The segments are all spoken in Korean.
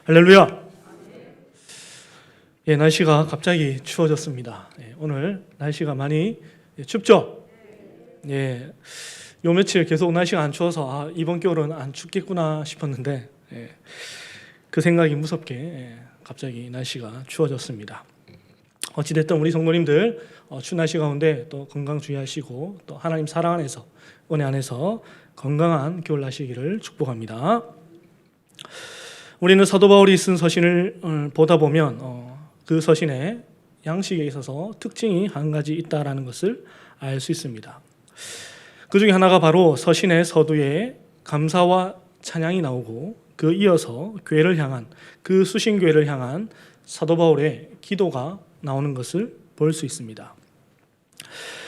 할렐루야. 예, 날씨가 갑자기 추워졌습니다. 예, 오늘 날씨가 많이 춥죠? 예, 요 며칠 계속 날씨가 안 추워서 이번 겨울은 안 춥겠구나 싶었는데 그 생각이 무섭게 갑자기 날씨가 추워졌습니다. 어찌됐든 우리 성도님들 추운 날씨 가운데 또 건강 주의하시고 또 하나님 사랑 안에서 은혜 안에서 건강한 겨울 나시기를 축복합니다. 우리는 사도 바울이 쓴 서신을 보다 보면 그 서신의 양식에 있어서 특징이 한 가지 있다라는 것을 알 수 있습니다. 그 중에 하나가 바로 서신의 서두에 감사와 찬양이 나오고 그 이어서 교회를 향한 그 수신교회를 향한 사도 바울의 기도가 나오는 것을 볼 수 있습니다.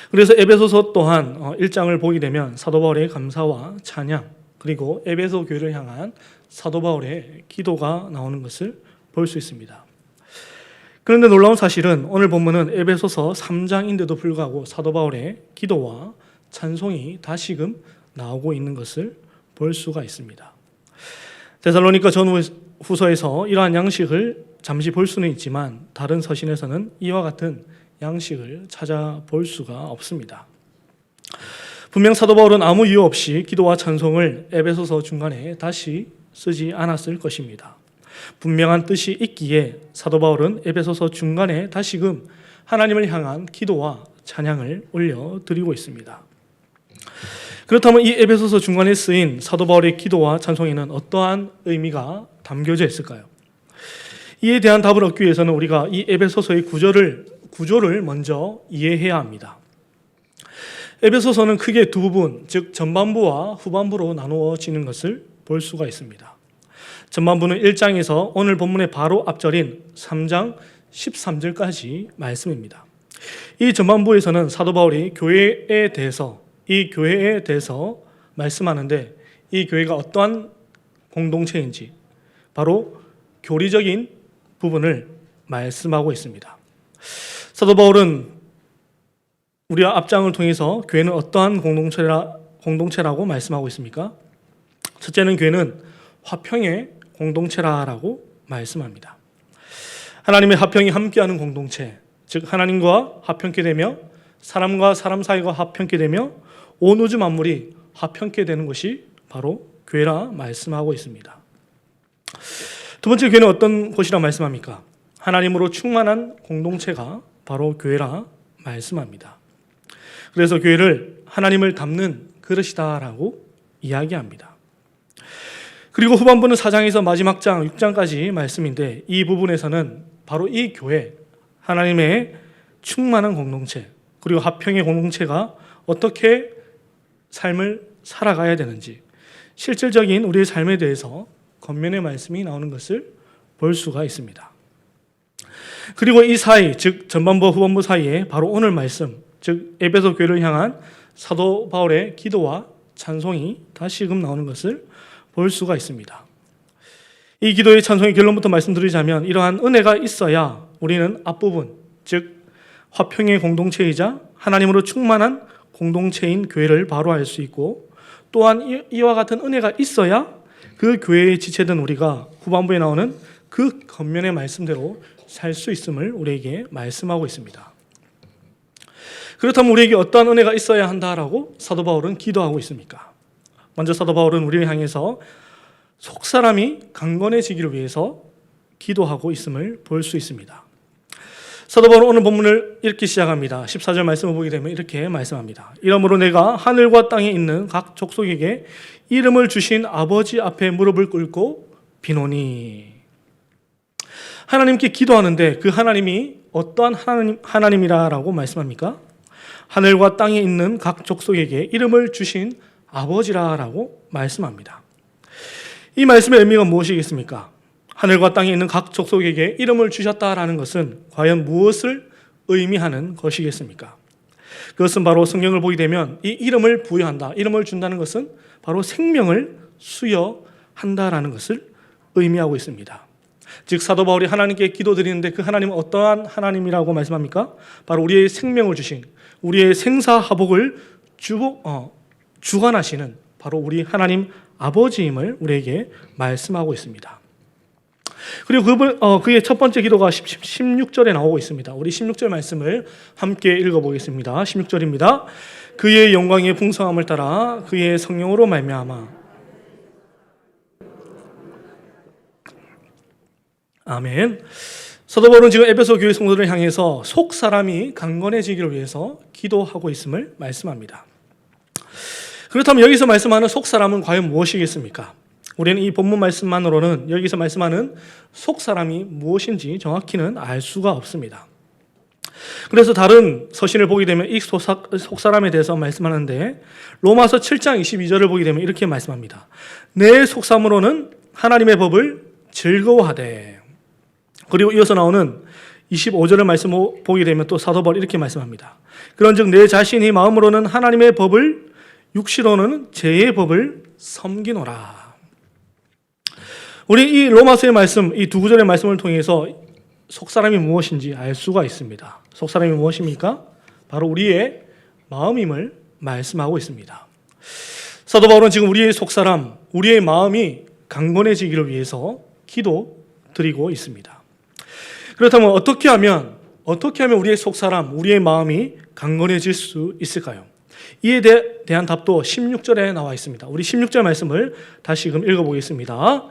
그래서 에베소서 또한 1장을 보게 되면 사도 바울의 감사와 찬양 그리고 에베소 교회를 향한 사도 바울의 기도가 나오는 것을 볼 수 있습니다. 그런데 놀라운 사실은 오늘 본문은 에베소서 3장인데도 불구하고 사도 바울의 기도와 찬송이 다시금 나오고 있는 것을 볼 수가 있습니다. 데살로니가 전후서에서 이러한 양식을 잠시 볼 수는 있지만 다른 서신에서는 이와 같은 양식을 찾아볼 수가 없습니다. 분명 사도 바울은 아무 이유 없이 기도와 찬송을 에베소서 중간에 다시 쓰지 않았을 것입니다. 분명한 뜻이 있기에 사도 바울은 에베소서 중간에 다시금 하나님을 향한 기도와 찬양을 올려드리고 있습니다. 그렇다면 이 에베소서 중간에 쓰인 사도 바울의 기도와 찬송에는 어떠한 의미가 담겨져 있을까요? 이에 대한 답을 얻기 위해서는 우리가 이 에베소서의 구조를 먼저 이해해야 합니다. 에베소서는 크게 두 부분, 즉 전반부와 후반부로 나누어지는 것을 볼 수가 있습니다. 전반부는 1장에서 오늘 본문의 바로 앞절인 3장 13절까지 말씀입니다. 이 전반부에서는 사도 바울이 교회에 대해서 말씀하는데 이 교회가 어떠한 공동체인지 바로 교리적인 부분을 말씀하고 있습니다. 사도 바울은 우리와 앞장을 통해서 교회는 어떠한 공동체라고 말씀하고 있습니까? 첫째는 교회는 화평의 공동체라고 말씀합니다. 하나님의 화평이 함께하는 공동체, 즉 하나님과 화평케 되며 사람과 사람 사이가 화평케 되며 온 우주 만물이 화평케 되는 것이 바로 교회라 말씀하고 있습니다. 두 번째, 교회는 어떤 곳이라 말씀합니까? 하나님으로 충만한 공동체가 바로 교회라 말씀합니다. 그래서 교회를 하나님을 담는 그릇이다라고 이야기합니다. 그리고 후반부는 4장에서 마지막 장 6장까지 말씀인데 이 부분에서는 바로 이 교회, 하나님의 충만한 공동체 그리고 화평의 공동체가 어떻게 삶을 살아가야 되는지 실질적인 우리의 삶에 대해서 겉면의 말씀이 나오는 것을 볼 수가 있습니다. 그리고 이 사이, 즉 전반부와 후반부 사이에 바로 오늘 말씀, 즉 에베소 교회를 향한 사도 바울의 기도와 찬송이 다시금 나오는 것을 볼 수가 있습니다. 이 기도의 찬송의 결론부터 말씀드리자면 이러한 은혜가 있어야 우리는 앞부분, 즉 화평의 공동체이자 하나님으로 충만한 공동체인 교회를 바로 알 수 있고 또한 이와 같은 은혜가 있어야 그 교회에 지체된 우리가 후반부에 나오는 그 겉면의 말씀대로 살 수 있음을 우리에게 말씀하고 있습니다. 그렇다면 우리에게 어떠한 은혜가 있어야 한다라고 사도 바울은 기도하고 있습니까? 먼저 사도 바울은 우리를 향해서 속사람이 강건해지기를 위해서 기도하고 있음을 볼 수 있습니다. 사도 바울은 오늘 본문을 읽기 시작합니다. 14절 말씀을 보게 되면 이렇게 말씀합니다. 이러므로 내가 하늘과 땅에 있는 각 족속에게 이름을 주신 아버지 앞에 무릎을 꿇고 비노니. 하나님께 기도하는데 그 하나님이 어떠한 하나님이라고 말씀합니까? 하늘과 땅에 있는 각 족속에게 이름을 주신 아버지라고 말씀합니다. 이 말씀의 의미가 무엇이겠습니까? 하늘과 땅에 있는 각 족속에게 이름을 주셨다라는 것은 과연 무엇을 의미하는 것이겠습니까? 그것은 바로 성경을 보게 되면 이 이름을 부여한다, 이름을 준다는 것은 바로 생명을 수여한다라는 것을 의미하고 있습니다. 즉 사도 바울이 하나님께 기도드리는데 그 하나님은 어떠한 하나님이라고 말씀합니까? 바로 우리의 생명을 주신, 우리의 생사화복을 주관하시는 바로 우리 하나님 아버지임을 우리에게 말씀하고 있습니다. 그리고 그의 첫 번째 기도가 16절에 나오고 있습니다. 우리 16절 말씀을 함께 읽어보겠습니다. 16절입니다. 그의 영광의 풍성함을 따라 그의 성령으로 말미암아. 아멘. 사도 바울은 지금 에베소 교회 성도들을 향해서 속 사람이 강건해지기를 위해서 기도하고 있음을 말씀합니다. 그렇다면 여기서 말씀하는 속 사람은 과연 무엇이겠습니까? 우리는 이 본문 말씀만으로는 여기서 말씀하는 속 사람이 무엇인지 정확히는 알 수가 없습니다. 그래서 다른 서신을 보게 되면 이 속 사람에 대해서 말씀하는데 로마서 7장 22절을 보게 되면 이렇게 말씀합니다. 내 속사람으로는 하나님의 법을 즐거워하되. 그리고 이어서 나오는 25절의 말씀 보게 되면 또 사도 바울이 이렇게 말씀합니다. 그런즉 내 자신이 마음으로는 하나님의 법을 육시로는 죄의 법을 섬기노라. 우리 이 로마서의 말씀, 이 두 구절의 말씀을 통해서 속사람이 무엇인지 알 수가 있습니다. 속사람이 무엇입니까? 바로 우리의 마음임을 말씀하고 있습니다. 사도 바울은 지금 우리의 속사람, 우리의 마음이 강건해지기를 위해서 기도드리고 있습니다. 그렇다면 어떻게 하면 우리의 속사람, 우리의 마음이 강건해질 수 있을까요? 이에 대한 답도 16절에 나와 있습니다. 우리 16절 말씀을 다시금 읽어보겠습니다.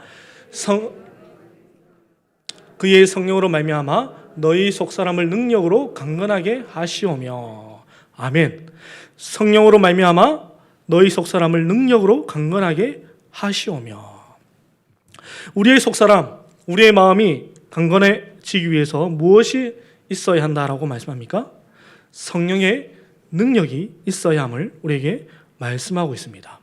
그의 성령으로 말미암아 너희 속사람을 능력으로 강건하게 하시오며. 아멘. 성령으로 말미암아 너희 속사람을 능력으로 강건하게 하시오며. 우리의 속사람, 우리의 마음이 강건해지기 위해서 무엇이 있어야 한다라고 말씀합니까? 성령의 능력이 있어야 함을 우리에게 말씀하고 있습니다.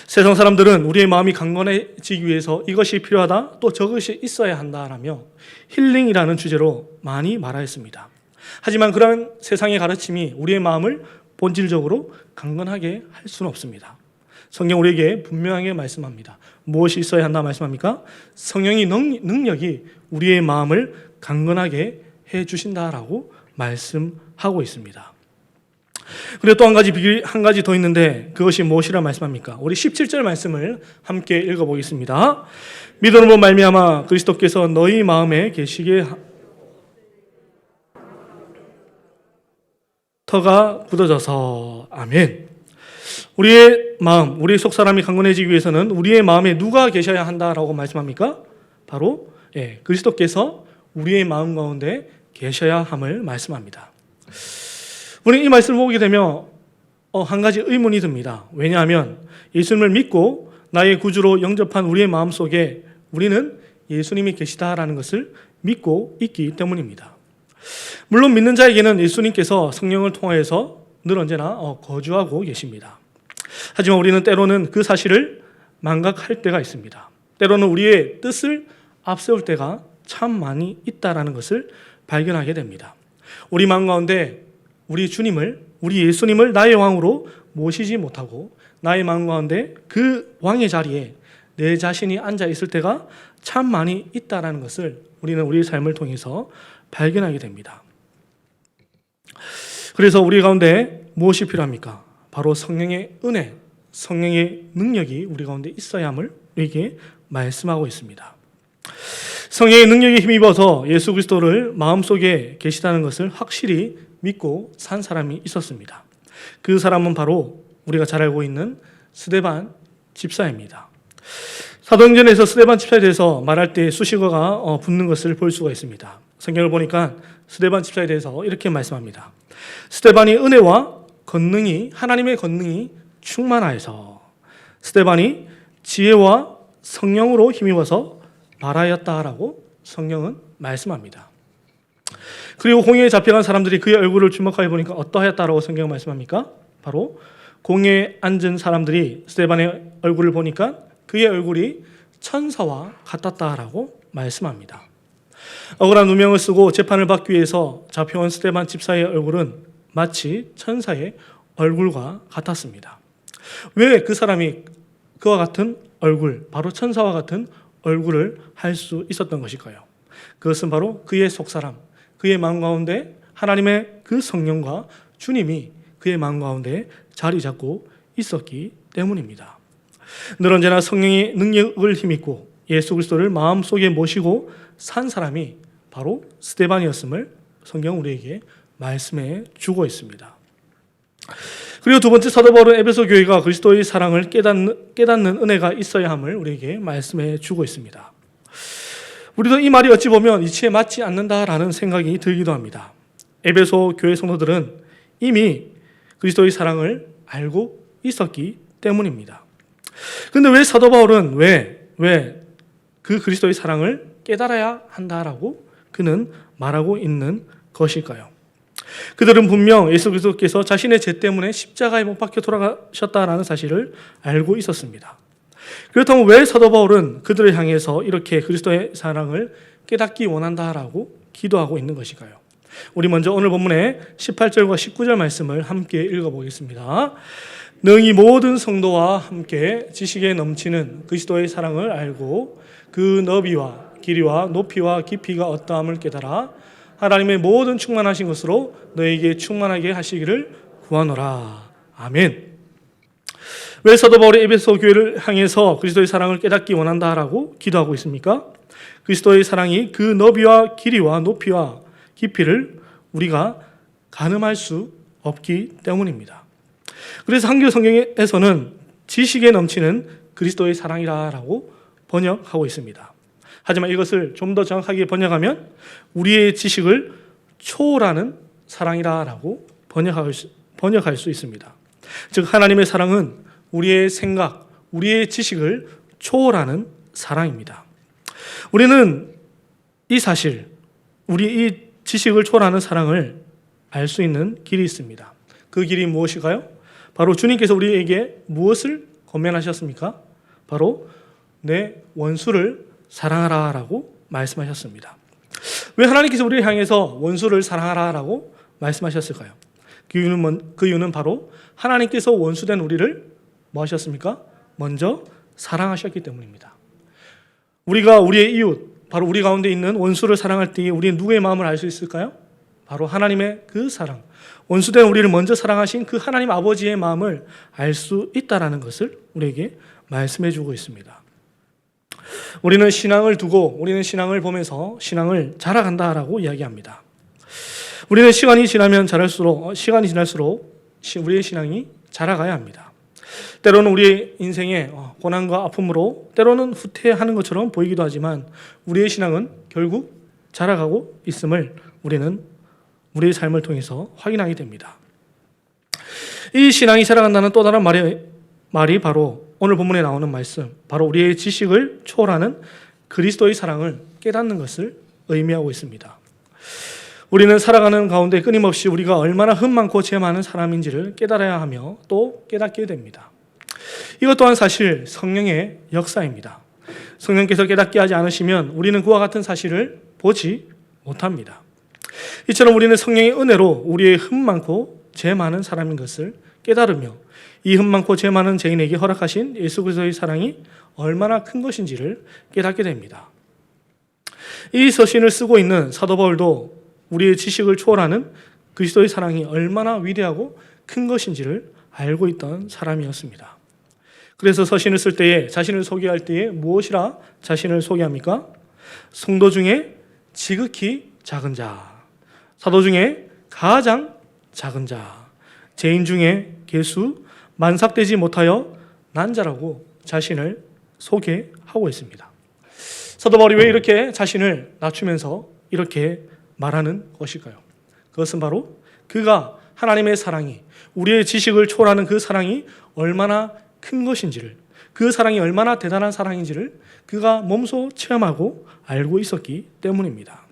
세상 사람들은 우리의 마음이 강건해지기 위해서 이것이 필요하다, 또 저것이 있어야 한다라며 힐링이라는 주제로 많이 말하였습니다. 하지만 그런 세상의 가르침이 우리의 마음을 본질적으로 강건하게 할 수는 없습니다. 성경 우리에게 분명하게 말씀합니다. 무엇이 있어야 한다 말씀합니까? 성령의 능력이 우리의 마음을 강건하게 해주신다라고 말씀하고 있습니다. 그리고 또 한 가지 더 있는데 그것이 무엇이라 말씀합니까? 우리 17절 말씀을 함께 읽어보겠습니다. 믿음으로 말미암아 그리스도께서 너희 마음에 계시게 터가 굳어져서. 아멘. 우리의 마음, 우리의 속사람이 강건해지기 위해서는 우리의 마음에 누가 계셔야 한다라고 말씀합니까? 바로 그리스도께서 우리의 마음 가운데 계셔야 함을 말씀합니다. 우리는 이 말씀을 보게 되면 한 가지 의문이 듭니다. 왜냐하면 예수님을 믿고 나의 구주로 영접한 우리의 마음속에 우리는 예수님이 계시다라는 것을 믿고 있기 때문입니다. 물론 믿는 자에게는 예수님께서 성령을 통하여서 늘 언제나 거주하고 계십니다. 하지만 우리는 때로는 그 사실을 망각할 때가 있습니다. 때로는 우리의 뜻을 앞세울 때가 참 많이 있다라는 것을 발견하게 됩니다. 우리 마음 가운데 우리 주님을, 우리 예수님을 나의 왕으로 모시지 못하고 나의 마음 가운데 그 왕의 자리에 내 자신이 앉아 있을 때가 참 많이 있다라는 것을 우리는 우리의 삶을 통해서 발견하게 됩니다. 그래서 우리 가운데 무엇이 필요합니까? 바로 성령의 은혜, 성령의 능력이 우리 가운데 있어야 함을 우리에게 말씀하고 있습니다. 성령의 능력에 힘입어서 예수 그리스도를 마음속에 계시다는 것을 확실히 믿고 산 사람이 있었습니다. 그 사람은 바로 우리가 잘 알고 있는 스데반 집사입니다. 사도행전에서 스데반 집사에 대해서 말할 때 수식어가 붙는 것을 볼 수가 있습니다. 성경을 보니까 스데반 집사에 대해서 이렇게 말씀합니다. 스데반이 은혜와 권능이, 하나님의 권능이 충만하여서 스데반이 지혜와 성령으로 힘입어서 말하였다라고 성경은 말씀합니다. 그리고 공회에 잡혀간 사람들이 그의 얼굴을 주목하여 보니까 어떠하였다라고 성경은 말씀합니까? 바로 공회에 앉은 사람들이 스데반의 얼굴을 보니까 그의 얼굴이 천사와 같았다라고 말씀합니다. 억울한 누명을 쓰고 재판을 받기 위해서 잡혀온 스데반 집사의 얼굴은 마치 천사의 얼굴과 같았습니다. 왜 그 사람이 그와 같은 얼굴, 바로 천사와 같은 얼굴을 할 수 있었던 것일까요? 그것은 바로 그의 속사람, 그의 마음 가운데 하나님의 그 성령과 주님이 그의 마음 가운데 자리 잡고 있었기 때문입니다. 늘 언제나 성령의 능력을 힘입고 예수 그리스도를 마음속에 모시고 산 사람이 바로 스데반이었음을 성경은 우리에게 말씀해 주고 있습니다. 그리고 두 번째, 사도 바울은 에베소 교회가 그리스도의 사랑을 깨닫는 은혜가 있어야 함을 우리에게 말씀해 주고 있습니다. 우리도 이 말이 어찌 보면 이치에 맞지 않는다라는 생각이 들기도 합니다. 에베소 교회 성도들은 이미 그리스도의 사랑을 알고 있었기 때문입니다. 그런데 왜 사도 바울은 왜 그 그리스도의 사랑을 깨달아야 한다라고 그는 말하고 있는 것일까요? 그들은 분명 예수 그리스도께서 자신의 죄 때문에 십자가에 못 박혀 돌아가셨다라는 사실을 알고 있었습니다. 그렇다면 왜 사도 바울은 그들을 향해서 이렇게 그리스도의 사랑을 깨닫기 원한다라고 기도하고 있는 것일까요? 우리 먼저 오늘 본문의 18절과 19절 말씀을 함께 읽어보겠습니다. 능히 모든 성도와 함께 지식에 넘치는 그리스도의 사랑을 알고 그 너비와 길이와 높이와 깊이가 어떠함을 깨달아 하나님의 모든 충만하신 것으로 너에게 충만하게 하시기를 구하노라. 아멘. 왜 사도 바울이 에베소 교회를 향해서 그리스도의 사랑을 깨닫기 원한다라고 기도하고 있습니까? 그리스도의 사랑이 그 너비와 길이와 높이와 깊이를 우리가 가늠할 수 없기 때문입니다. 그래서 한글 성경에서는 지식에 넘치는 그리스도의 사랑이라고 번역하고 있습니다. 하지만 이것을 좀 더 정확하게 번역하면 우리의 지식을 초월하는 사랑이라고 번역할 수 있습니다. 즉 하나님의 사랑은 우리의 생각, 우리의 지식을 초월하는 사랑입니다. 우리는 이 사실, 우리 이 지식을 초월하는 사랑을 알 수 있는 길이 있습니다. 그 길이 무엇일까요? 바로 주님께서 우리에게 무엇을 권면하셨습니까? 바로 내 원수를 사랑하라라고 말씀하셨습니다. 왜 하나님께서 우리를 향해서 원수를 사랑하라라고 말씀하셨을까요? 그 이유는 바로 하나님께서 원수된 우리를 뭐 하셨습니까? 먼저 사랑하셨기 때문입니다. 우리가 우리의 이웃, 바로 우리 가운데 있는 원수를 사랑할 때에 우리는 누구의 마음을 알 수 있을까요? 바로 하나님의 그 사랑, 원수된 우리를 먼저 사랑하신 그 하나님 아버지의 마음을 알 수 있다라는 것을 우리에게 말씀해 주고 있습니다. 우리는 신앙을 보면서 신앙을 자라간다라고 이야기합니다. 우리는 시간이 지날수록 우리의 신앙이 자라가야 합니다. 때로는 우리의 인생에 고난과 아픔으로 때로는 후퇴하는 것처럼 보이기도 하지만 우리의 신앙은 결국 자라가고 있음을 우리는 우리의 삶을 통해서 확인하게 됩니다. 이 신앙이 자라간다는 또 다른 말이 바로 오늘 본문에 나오는 말씀, 바로 우리의 지식을 초월하는 그리스도의 사랑을 깨닫는 것을 의미하고 있습니다. 우리는 살아가는 가운데 끊임없이 우리가 얼마나 흠 많고 죄 많은 사람인지를 깨달아야 하며 또 깨닫게 됩니다. 이것 또한 사실 성령의 역사입니다. 성령께서 깨닫게 하지 않으시면 우리는 그와 같은 사실을 보지 못합니다. 이처럼 우리는 성령의 은혜로 우리의 흠 많고 죄 많은 사람인 것을 깨달으며 이 흠 많고 죄 많은 죄인에게 허락하신 예수 그리스도의 사랑이 얼마나 큰 것인지를 깨닫게 됩니다. 이 서신을 쓰고 있는 사도 바울도 우리의 지식을 초월하는 그리스도의 사랑이 얼마나 위대하고 큰 것인지를 알고 있던 사람이었습니다. 그래서 서신을 쓸 때에, 자신을 소개할 때에 무엇이라 자신을 소개합니까? 성도 중에 지극히 작은 자, 사도 중에 가장 작은 자, 죄인 중에 괴수, 만삭되지 못하여 난 자라고 자신을 소개하고 있습니다. 사도 바울이 왜 이렇게 자신을 낮추면서 이렇게 말하는 것일까요? 그것은 바로 그가 하나님의 사랑이, 우리의 지식을 초월하는 그 사랑이 얼마나 큰 것인지를, 그 사랑이 얼마나 대단한 사랑인지를 그가 몸소 체험하고 알고 있었기 때문입니다.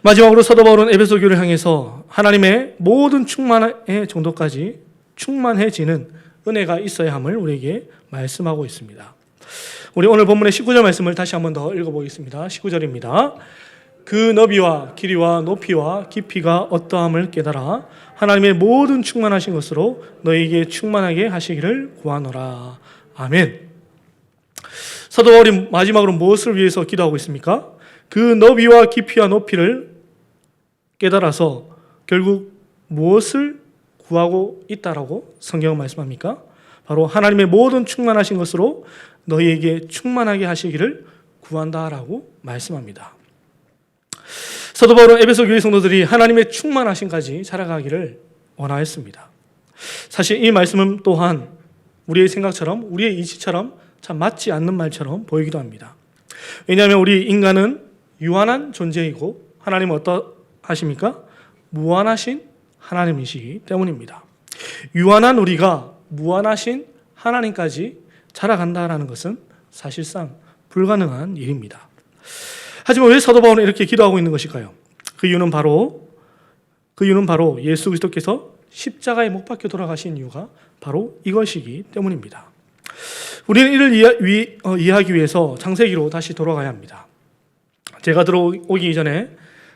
마지막으로 사도 바울은 에베소 교회를 향해서 하나님의 모든 충만의 정도까지 충만해지는 은혜가 있어야 함을 우리에게 말씀하고 있습니다. 우리 오늘 본문의 19절 말씀을 다시 한번 더 읽어보겠습니다. 19절입니다. 그 너비와 길이와 높이와 깊이가 어떠함을 깨달아 하나님의 모든 충만하신 것으로 너에게 충만하게 하시기를 구하노라. 아멘. 사도 바울이 마지막으로 무엇을 위해서 기도하고 있습니까? 그 너비와 깊이와 높이를 깨달아서 결국 무엇을 구하고 있다라고 성경은 말씀합니까? 바로 하나님의 모든 충만하신 것으로 너희에게 충만하게 하시기를 구한다라고 말씀합니다. 사도 바울은 에베소 교회 성도들이 하나님의 충만하심까지 자라가기를 원하였습니다. 사실 이 말씀은 또한 우리의 생각처럼, 우리의 이치처럼 참 맞지 않는 말처럼 보이기도 합니다. 왜냐하면 우리 인간은 유한한 존재이고 하나님은 어떠하십니까? 무한하신 하나님이시기 때문입니다. 유한한 우리가 무한하신 하나님까지 자라간다라는 것은 사실상 불가능한 일입니다. 하지만 왜 사도 바울은 이렇게 기도하고 있는 것일까요? 그 이유는 바로 예수 그리스도께서 십자가에 못 박혀 돌아가신 이유가 바로 이것이기 때문입니다. 우리는 이를 이해하기 위해서 창세기로 다시 돌아가야 합니다. 제가 들어오기 이전에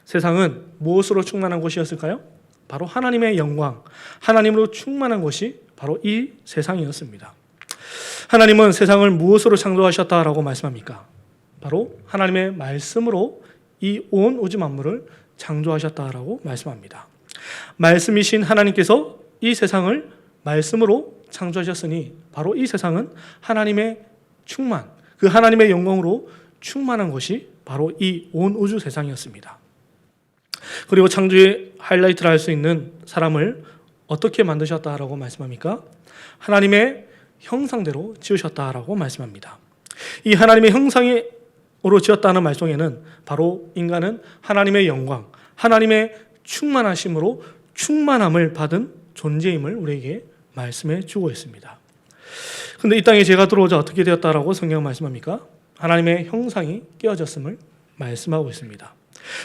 세상은 무엇으로 충만한 곳이었을까요? 바로 하나님의 영광, 하나님으로 충만한 곳이 바로 이 세상이었습니다. 하나님은 세상을 무엇으로 창조하셨다라고 말씀합니까? 바로 하나님의 말씀으로 이 온 우주 만물을 창조하셨다라고 말씀합니다. 말씀이신 하나님께서 이 세상을 말씀으로 창조하셨으니 바로 이 세상은 하나님의 충만, 그 하나님의 영광으로 충만한 것이 바로 이 온 우주 세상이었습니다. 그리고 창조의 하이라이트를 할 수 있는 사람을 어떻게 만드셨다라고 말씀합니까? 하나님의 형상대로 지으셨다라고 말씀합니다. 이 하나님의 형상으로 지었다는 말 속에는 바로 인간은 하나님의 영광, 하나님의 충만하심으로 충만함을 받은 존재임을 우리에게 말씀해 주고 있습니다. 그런데 이 땅에 죄가 들어오자 어떻게 되었다라고 성경은 말씀합니까? 하나님의 형상이 깨어졌음을 말씀하고 있습니다.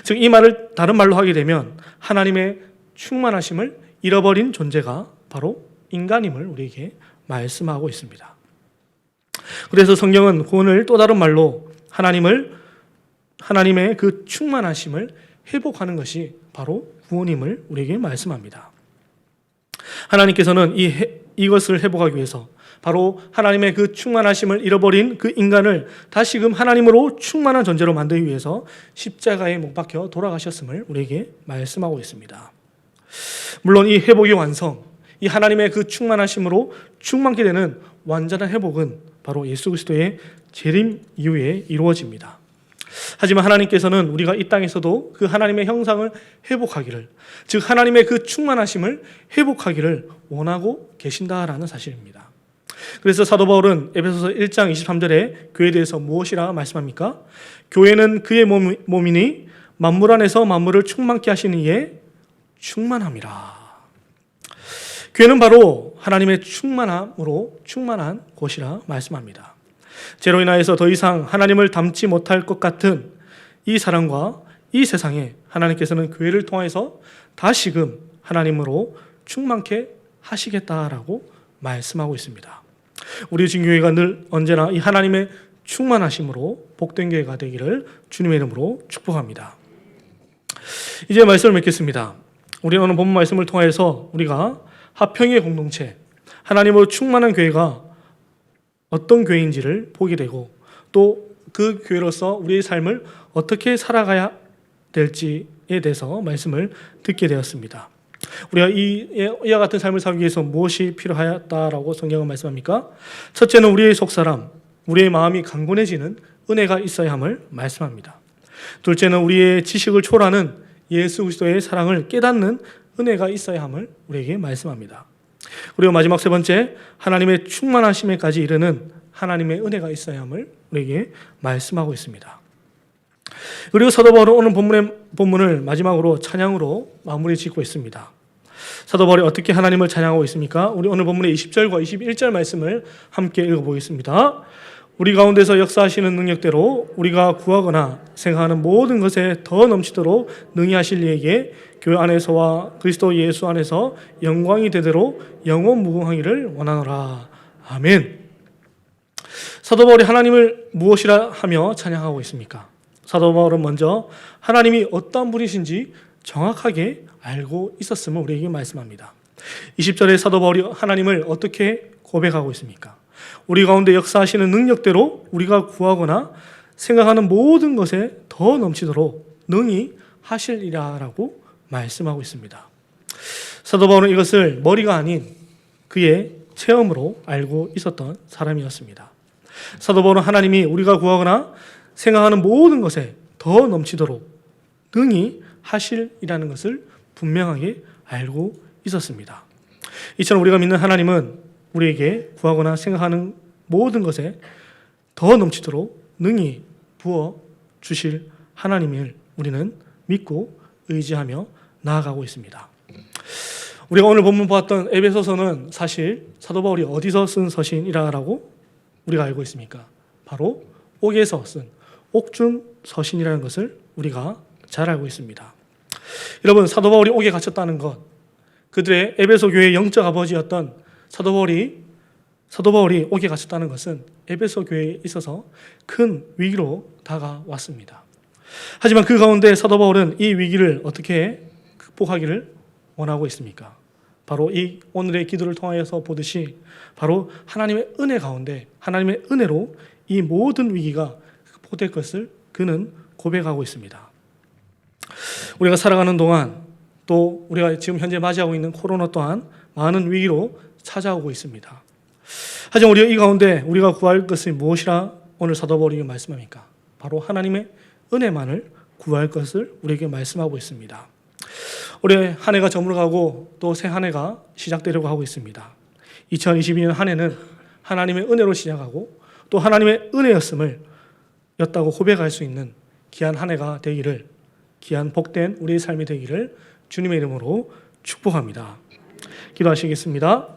즉 이 말을 다른 말로 하게 되면 하나님의 충만하심을 잃어버린 존재가 바로 인간임을 우리에게 말씀하고 있습니다. 그래서 성경은 구원을 또 다른 말로 하나님의 그 충만하심을 회복하는 것이 바로 구원임을 우리에게 말씀합니다. 하나님께서는 이것을 회복하기 위해서 바로 하나님의 그 충만하심을 잃어버린 그 인간을 다시금 하나님으로 충만한 존재로 만들기 위해서 십자가에 못 박혀 돌아가셨음을 우리에게 말씀하고 있습니다. 물론 이 회복의 완성, 이 하나님의 그 충만하심으로 충만케 되는 완전한 회복은 바로 예수 그리스도의 재림 이후에 이루어집니다. 하지만 하나님께서는 우리가 이 땅에서도 그 하나님의 형상을 회복하기를, 즉 하나님의 그 충만하심을 회복하기를 원하고 계신다라는 사실입니다. 그래서 사도 바울은 에베소서 1장 23절에 교회에 대해서 무엇이라 말씀합니까? 교회는 그의 몸이니 만물 안에서 만물을 충만케 하시는 이에 충만함이라. 교회는 바로 하나님의 충만함으로 충만한 곳이라 말씀합니다. 죄로 인하여서 더 이상 하나님을 닮지 못할 것 같은 이 사람과 이 세상에 하나님께서는 교회를 통해서 다시금 하나님으로 충만케 하시겠다라고 말씀하고 있습니다. 우리 진교회가 늘 언제나 이 하나님의 충만하심으로 복된 교회가 되기를 주님의 이름으로 축복합니다. 이제 말씀을 맺겠습니다. 우리는 오늘 본문 말씀을 통해서 우리가 화평의 공동체, 하나님으로 충만한 교회가 어떤 교회인지를 보게 되고 또 그 교회로서 우리의 삶을 어떻게 살아가야 될지에 대해서 말씀을 듣게 되었습니다. 우리가 이와 같은 삶을 살기 위해서 무엇이 필요하다라고 성경은 말씀합니까? 첫째는 우리의 속사람, 우리의 마음이 강건해지는 은혜가 있어야 함을 말씀합니다. 둘째는 우리의 지식을 초월하는 예수 그리스도의 사랑을 깨닫는 은혜가 있어야 함을 우리에게 말씀합니다. 그리고 마지막 세 번째, 하나님의 충만하심에까지 이르는 하나님의 은혜가 있어야 함을 우리에게 말씀하고 있습니다. 그리고 사도 바울은 오늘 본문을 마지막으로 찬양으로 마무리 짓고 있습니다. 사도 바울이 어떻게 하나님을 찬양하고 있습니까? 우리 오늘 본문의 20절과 21절 말씀을 함께 읽어보겠습니다. 우리 가운데서 역사하시는 능력대로 우리가 구하거나 생각하는 모든 것에 더 넘치도록 능히 하실 이에게 교회 안에서와 그리스도 예수 안에서 영광이 되도록 영원 무궁하기를 원하노라. 아멘. 사도 바울이 하나님을 무엇이라 하며 찬양하고 있습니까? 사도 바울은 먼저 하나님이 어떤 분이신지 정확하게 알고 있었음을 우리에게 말씀합니다. 20절에 사도 바울이 하나님을 어떻게 고백하고 있습니까? 우리 가운데 역사하시는 능력대로 우리가 구하거나 생각하는 모든 것에 더 넘치도록 능히 하시리라라고 말씀하고 있습니다. 사도 바울은 이것을 머리가 아닌 그의 체험으로 알고 있었던 사람이었습니다. 사도 바울은 하나님이 우리가 구하거나 생각하는 모든 것에 더 넘치도록 능히 하실이라는 것을 분명하게 알고 있었습니다. 이처럼 우리가 믿는 하나님은 우리에게 구하거나 생각하는 모든 것에 더 넘치도록 능히 부어 주실 하나님을 우리는 믿고 의지하며 나아가고 있습니다. 우리가 오늘 본문 보았던 에베소서는 사실 사도 바울이 어디서 쓴 서신이라고 우리가 알고 있습니까? 바로 옥에서 쓴 옥중 서신이라는 것을 우리가 잘 알고 있습니다. 여러분, 사도 바울이 옥에 갇혔다는 것, 그들의 에베소 교회의 영적 아버지였던 사도 바울이 옥에 갇혔다는 것은 에베소 교회에 있어서 큰 위기로 다가왔습니다. 하지만 그 가운데 사도 바울은 이 위기를 어떻게 극복하기를 원하고 있습니까? 바로 이 오늘의 기도를 통하여서 보듯이 바로 하나님의 은혜 가운데 하나님의 은혜로 이 모든 위기가 극복될 것을 그는 고백하고 있습니다. 우리가 살아가는 동안 또 우리가 지금 현재 맞이하고 있는 코로나 또한 많은 위기로 찾아오고 있습니다. 하지만 우리가 이 가운데 우리가 구할 것이 무엇이라 오늘 사도 바울이 말씀합니까? 바로 하나님의 은혜만을 구할 것을 우리에게 말씀하고 있습니다. 올해 한 해가 저물어가고 또 새 한 해가 시작되려고 하고 있습니다. 2022년 한 해는 하나님의 은혜로 시작하고 또 하나님의 은혜였다고 고백할 수 있는 귀한 한 해가 되기를, 귀한 복된 우리의 삶이 되기를 주님의 이름으로 축복합니다. 기도하시겠습니다.